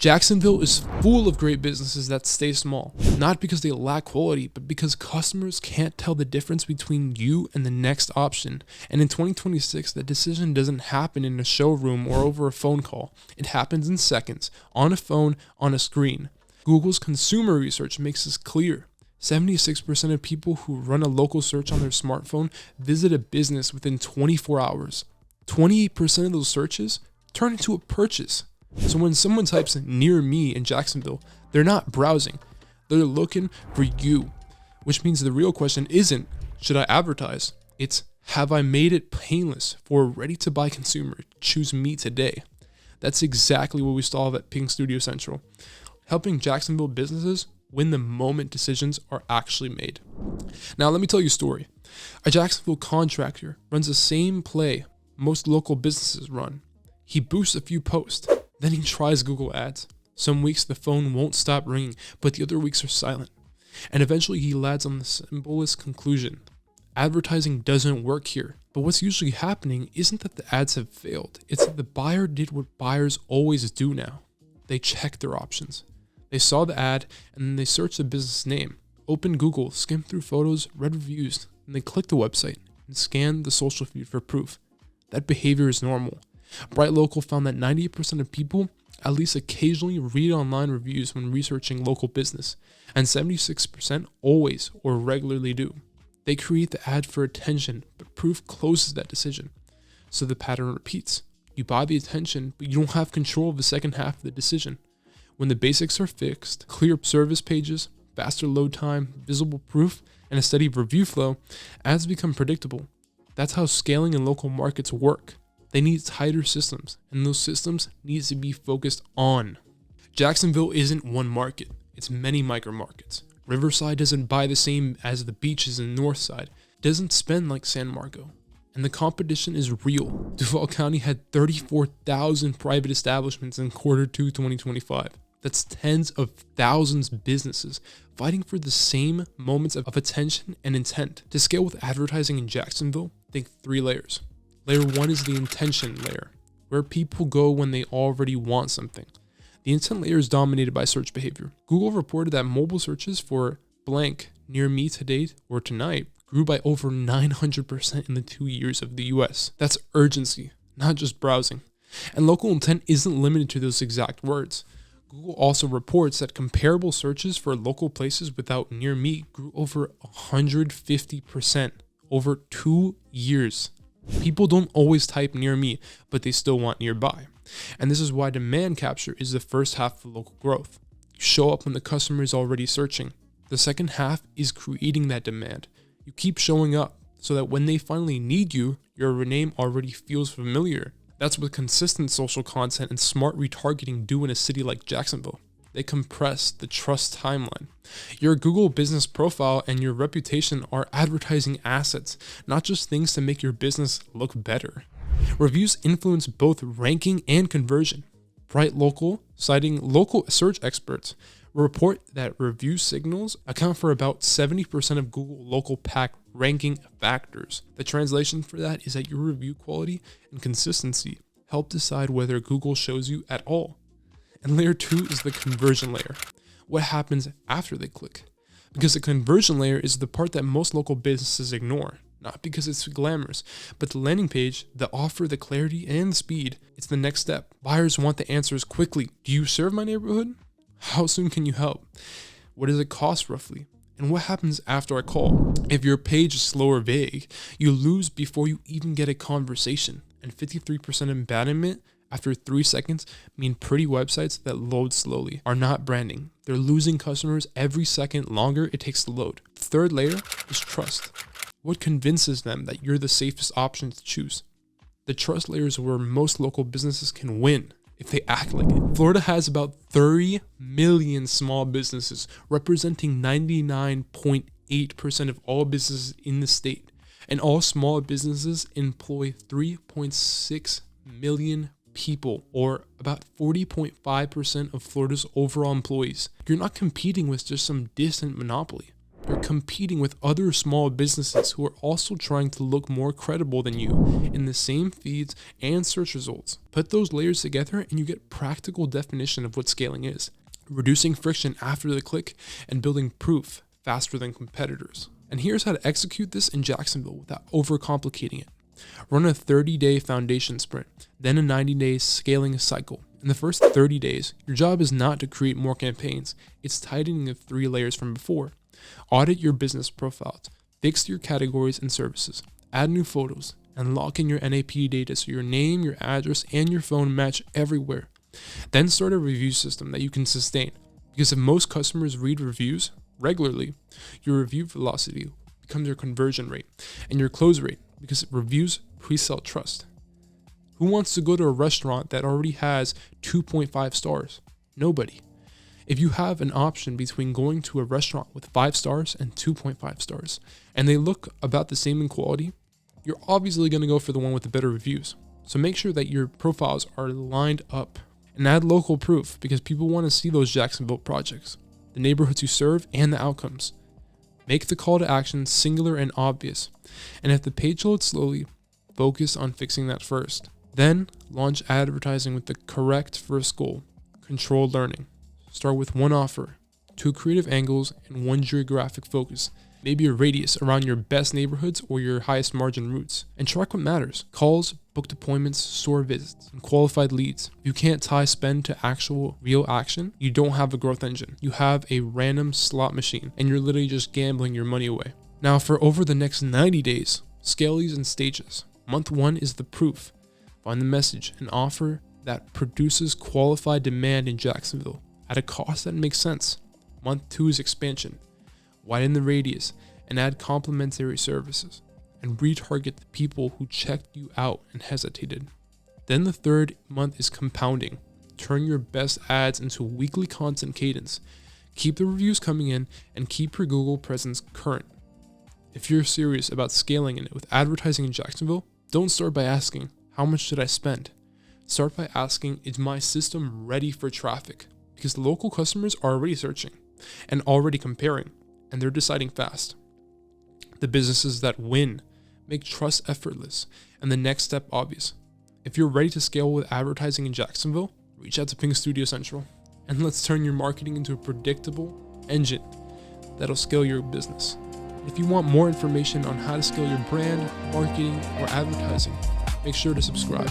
Jacksonville is full of great businesses that stay small, not because they lack quality, but because customers can't tell the difference between you and the next option. And in 2026, that decision doesn't happen in a showroom or over a phone call. It happens in seconds, on a phone, on a screen. Google's consumer research makes this clear. 76% of people who run a local search on their smartphone visit a business within 24 hours. 28% of those searches turn into a purchase. So when someone types near me in Jacksonville, they're not browsing. They're looking for you, which means the real question isn't, should I advertise? It's, have I made it painless for a ready-to-buy consumer to choose me today? That's exactly what we solve at pinkstudiocentral, helping Jacksonville businesses win the moment decisions are actually made. Now, let me tell you a story. A Jacksonville contractor runs the same play most local businesses run. He boosts a few posts. Then he tries Google Ads. Some weeks the phone won't stop ringing, but the other weeks are silent. And eventually he lands on the simplest conclusion. Advertising doesn't work here. But what's usually happening isn't that the ads have failed. It's that the buyer did what buyers always do now. They checked their options. They saw the ad and then they searched the business name, opened Google, skimmed through photos, read reviews, and they clicked the website and scanned the social feed for proof. That behavior is normal. Bright Local found that 98% of people at least occasionally read online reviews when researching local business, and 76% always or regularly do. They create the ad for attention, but proof closes that decision. So the pattern repeats. You buy the attention, but you don't have control of the second half of the decision. When the basics are fixed, clear service pages, faster load time, visible proof, and a steady review flow, ads become predictable. That's how scaling in local markets work. They need tighter systems, and those systems need to be focused on. Jacksonville isn't one market, it's many micro markets. Riverside doesn't buy the same as the beaches in Northside, doesn't spend like San Marco. And the competition is real. Duval County had 34,000 private establishments in Q2 2025. That's tens of thousands of businesses fighting for the same moments of attention and intent. To scale with advertising in Jacksonville, think 3 layers. Layer 1 is the intention layer, where people go when they already want something. The intent layer is dominated by search behavior. Google reported that mobile searches for blank near me today or tonight grew by over 900% in the 2 years of the US. That's urgency, not just browsing. And local intent isn't limited to those exact words. Google also reports that comparable searches for local places without near me grew over 150% over 2 years. People don't always type near me, but they still want nearby. And this is why demand capture is the first half of local growth. You show up when the customer is already searching. The second half is creating that demand. You keep showing up so that when they finally need you, your name already feels familiar. That's what consistent social content and smart retargeting do in a city like Jacksonville. They compress the trust timeline. Your Google business profile and your reputation are advertising assets, not just things to make your business look better. Reviews influence both ranking and conversion. Bright Local, citing local search experts, report that review signals account for about 70% of Google local pack ranking factors. The translation for that is that your review quality and consistency help decide whether Google shows you at all. And layer 2 is the conversion layer. What happens after they click? Because the conversion layer is the part that most local businesses ignore. Not because it's glamorous, but the landing page, the offer, the clarity, and the speed, it's the next step. Buyers want the answers quickly. Do you serve my neighborhood? How soon can you help? What does it cost roughly? And what happens after I call? If your page is slow or vague, you lose before you even get a conversation. And 53% abandonment after 3 seconds mean pretty websites that load slowly are not branding. They're losing customers every second longer it takes to load. The third layer is trust. What convinces them that you're the safest option to choose? The trust layer is where most local businesses can win if they act like it. Florida has about 30 million small businesses, representing 99.8% of all businesses in the state. And all small businesses employ 3.6 million people, or about 40.5% of Florida's overall employees. You're not competing with just some distant monopoly. You're competing with other small businesses who are also trying to look more credible than you in the same feeds and search results. Put those layers together and you get practical definition of what scaling is. Reducing friction after the click and building proof faster than competitors. And here's how to execute this in Jacksonville without overcomplicating it. Run a 30-day foundation sprint, then a 90-day scaling cycle. In the first 30 days, your job is not to create more campaigns, it's tightening the 3 layers from before. Audit your business profiles, fix your categories and services, add new photos, and lock in your NAP data so your name, your address, and your phone match everywhere. Then start a review system that you can sustain, because if most customers read reviews regularly, your review velocity becomes your conversion rate and your close rate, because reviews pre-sell trust. Who wants to go to a restaurant that already has 2.5 stars? Nobody. If you have an option between going to a restaurant with 5 stars and 2.5 stars, and they look about the same in quality, you're obviously going to go for the one with the better reviews. So make sure that your profiles are lined up. And add local proof, because people want to see those Jacksonville projects, the neighborhoods you serve, and the outcomes. Make the call to action singular and obvious. And if the page loads slowly, focus on fixing that first. Then launch advertising with the correct first goal, controlled learning. Start with 1 offer, 2 creative angles, and 1 geographic focus. Maybe a radius around your best neighborhoods or your highest margin routes. And track what matters: calls, booked appointments, store visits, and qualified leads. If you can't tie spend to actual real action, you don't have a growth engine. You have a random slot machine, and you're literally just gambling your money away. Now, for over the next 90 days, scale these in stages. Month 1 is the proof. Find the message and offer that produces qualified demand in Jacksonville at a cost that makes sense. Month 2 is expansion. Widen the radius and add complementary services, and retarget the people who checked you out and hesitated. Then the 3rd month is compounding. Turn your best ads into weekly content cadence. Keep the reviews coming in and keep your Google presence current. If you're serious about scaling it with advertising in Jacksonville, don't start by asking, how much should I spend? Start by asking, is my system ready for traffic? Because local customers are already searching and already comparing, and they're deciding fast. The businesses that win make trust effortless and the next step obvious. If you're ready to scale with advertising in Jacksonville, reach out to pinkstudiocentral, and let's turn your marketing into a predictable engine that'll scale your business. If you want more information on how to scale your brand, marketing, or advertising, make sure to subscribe.